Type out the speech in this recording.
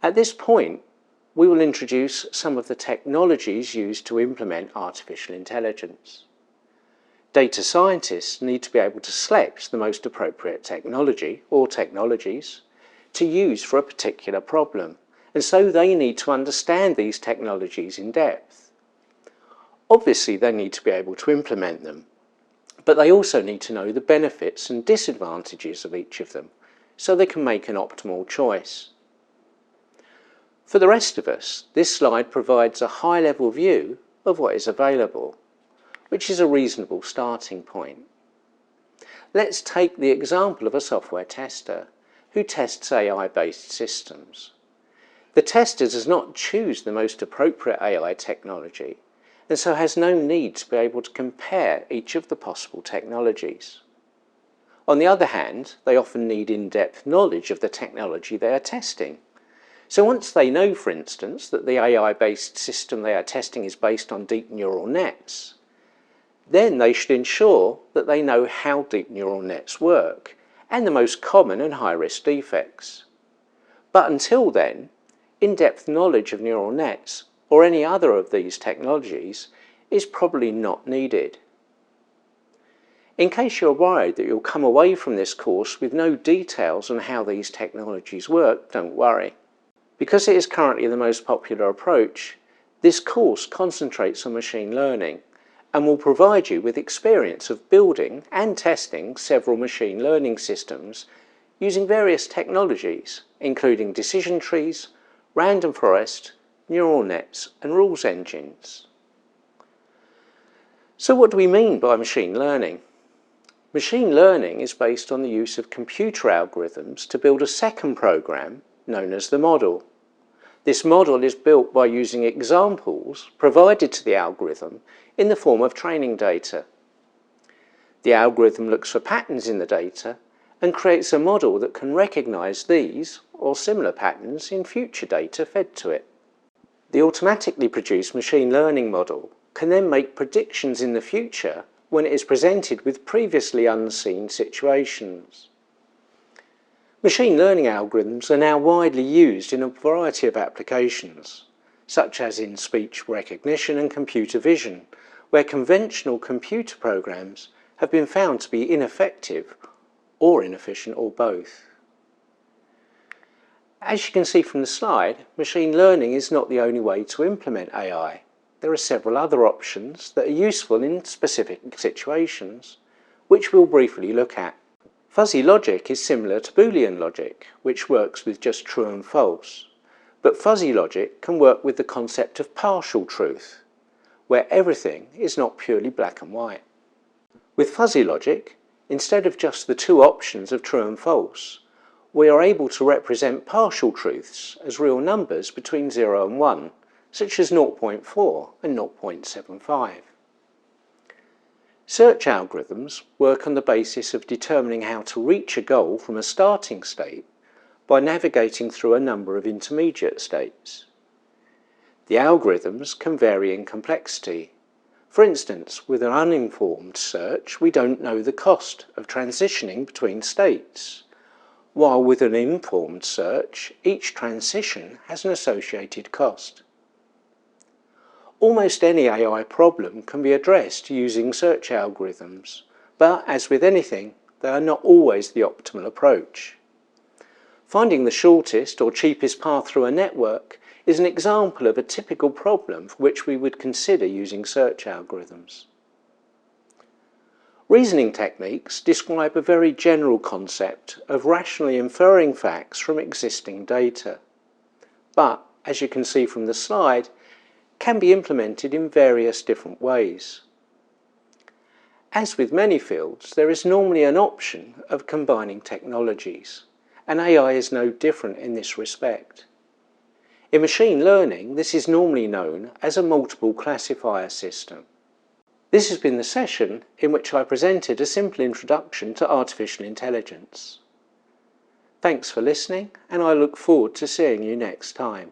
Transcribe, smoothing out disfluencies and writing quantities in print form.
At this point, we will introduce some of the technologies used to implement artificial intelligence. Data scientists need to be able to select the most appropriate technology or technologies to use for a particular problem, and so they need to understand these technologies in depth. Obviously, they need to be able to implement them, but they also need to know the benefits and disadvantages of each of them, so they can make an optimal choice. For the rest of us, this slide provides a high-level view of what is available, which is a reasonable starting point. Let's take the example of a software tester who tests AI-based systems. The tester does not choose the most appropriate AI technology, and so has no need to be able to compare each of the possible technologies. On the other hand, they often need in-depth knowledge of the technology they are testing. So once they know, for instance, that the AI-based system they are testing is based on deep neural nets, then they should ensure that they know how deep neural nets work and the most common and high-risk defects. But until then, in-depth knowledge of neural nets or any other of these technologies is probably not needed. In case you're worried that you'll come away from this course with no details on how these technologies work, don't worry. Because it is currently the most popular approach, this course concentrates on machine learning and will provide you with experience of building and testing several machine learning systems using various technologies, including decision trees, random forest, neural nets, and rules engines. So what do we mean by machine learning? Machine learning is based on the use of computer algorithms to build a second program known as the model. This model is built by using examples provided to the algorithm in the form of training data. The algorithm looks for patterns in the data and creates a model that can recognize these or similar patterns in future data fed to it. The automatically produced machine learning model can then make predictions in the future when it is presented with previously unseen situations. Machine learning algorithms are now widely used in a variety of applications, such as in speech recognition and computer vision, where conventional computer programs have been found to be ineffective or inefficient or both. As you can see from the slide, machine learning is not the only way to implement AI. There are several other options that are useful in specific situations, which we'll briefly look at. Fuzzy logic is similar to Boolean logic, which works with just true and false, but fuzzy logic can work with the concept of partial truth, where everything is not purely black and white. With fuzzy logic, instead of just the two options of true and false, we are able to represent partial truths as real numbers between 0 and 1, such as 0.4 and 0.75. Search algorithms work on the basis of determining how to reach a goal from a starting state by navigating through a number of intermediate states. The algorithms can vary in complexity. For instance, with an uninformed search, we don't know the cost of transitioning between states, while with an informed search, each transition has an associated cost. Almost any AI problem can be addressed using search algorithms, but as with anything, they are not always the optimal approach. Finding the shortest or cheapest path through a network is an example of a typical problem for which we would consider using search algorithms. Reasoning techniques describe a very general concept of rationally inferring facts from existing data, but, as you can see from the slide, can be implemented in various different ways. As with many fields, there is normally an option of combining technologies, and AI is no different in this respect. In machine learning, this is normally known as a multiple classifier system. This has been the session in which I presented a simple introduction to artificial intelligence. Thanks for listening, and I look forward to seeing you next time.